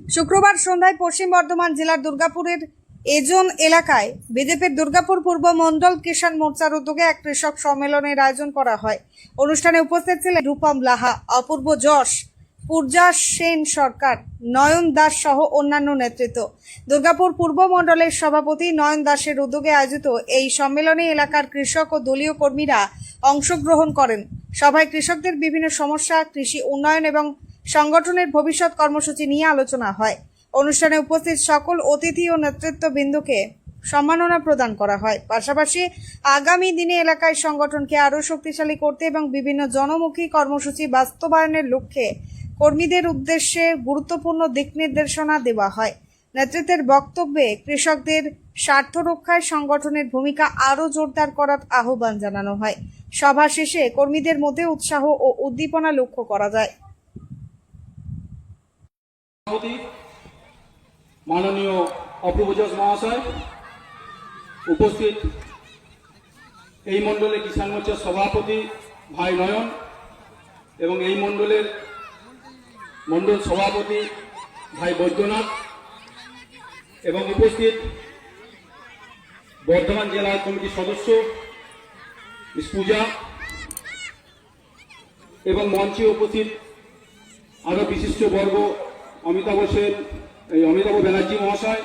শুক্রবার সন্ধ্যায় পশ্চিম বর্ধমান জেলার দুর্গাপুরের এজন এলাকায় বিজেপির দুর্গাপুর পূর্ব মণ্ডল কিষাণ মোর্চার উদ্যোগে এক কৃষক সম্মেলনের আয়োজন করা হয়। অনুষ্ঠানে উপস্থিত ছিলেন রূপম লাহা, অপূর্ব যশ, পূর্জা সেন সরকার, নয়ন দাস সহ অন্যান্য নেতৃত্ব। দুর্গাপুর পূর্ব মণ্ডলের সভাপতি নয়ন দাসের উদ্যোগে আয়োজিত এই সম্মেলনে এলাকার কৃষক ও দলীয় কর্মীরা অংশগ্রহণ করেন। সভায় কৃষকদের বিভিন্ন সমস্যা, কৃষি উন্নয়ন এবং সংগঠনের ভবিষ্যৎ কর্মসূচি নিয়ে আলোচনা হয়। অনুষ্ঠানে উপস্থিত সকল অতিথি ও নেতৃত্ববৃন্দকে সম্মাননা প্রদান করা হয়। পাশাপাশি আগামী দিনে এলাকায় সংগঠনকে আরও শক্তিশালী করতে এবং বিভিন্ন জনমুখী কর্মসূচি বাস্তবায়নের লক্ষ্যে কর্মীদের উদ্দেশ্যে গুরুত্বপূর্ণ দিক নির্দেশনা দেওয়া হয়। নেতৃত্বের বক্তব্যে কৃষকদের স্বার্থ রক্ষায় সংগঠনের ভূমিকা আরও জোরদার করার আহ্বান জানানো হয়। সভা শেষে কর্মীদের মধ্যে উৎসাহ ও উদ্দীপনা লক্ষ্য করা যায়। মাননীয় অপূর্ব যশ মহাশয়, উপস্থিত এই মণ্ডলে কিষাণ মোর্চার সভাপতি ভাই নয়ন এবং এই মণ্ডলের মণ্ডল সভাপতি ভাই বৈদ্যনাথ এবং উপস্থিত বর্ধমান জেলা কমিটির সদস্য মিস পূজা এবং মঞ্চে উপস্থিত আরো বিশিষ্ট বর্গ অমিতাভ ব্যানার্জি মহাশয়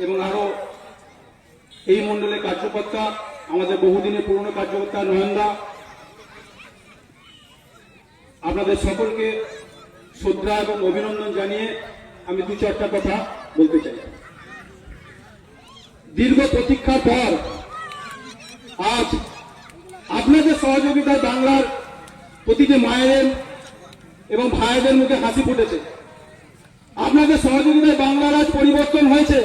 এবং আরো এই মণ্ডলের কার্যকর্তা, আমাদের বহুদিনের পুরনো কার্যকর্তা নয়নদা, আপনাদের সকলকে শ্রদ্ধা এবং অভিনন্দন জানিয়ে আমি দু চারটা কথা বলতে চাই। দীর্ঘ প্রতীক্ষার পর আজ আপনাদের সহযোগিতায় বাংলার প্রতিটি মায়ের এবং ভাইদের মুখে হাসি ফুটেছে। আপনাদের সহযোগিতায় বাংলার আজ পরিবর্তন হয়েছে,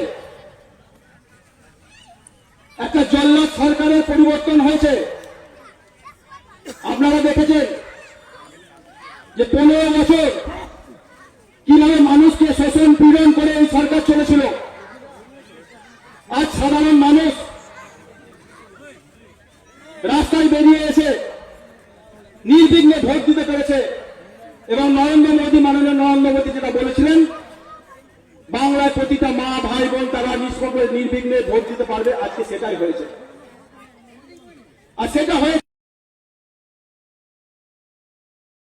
একটা জল্লাদ সরকারের পরিবর্তন হয়েছে। আপনারা দেখেছেন যে 15 বছর কিভাবে মানুষকে শোষণ পীড়ন করে এই সরকার চলেছিল। আজ সাধারণ মানুষ রাস্তায় বেরিয়ে এসে নির্বিঘ্নে ভোট দিতে পেরেছে এবং মাননীয় নরেন্দ্র মোদী যেটা বলেছিলেন, বাংলার প্রতিটা মা ভাই বোন তারা নিষ্পক্ষ নির্বিঘ্নে ভোট দিতে পারবে, আজকে সেটাই হয়েছে। আর সেটা হয়েছে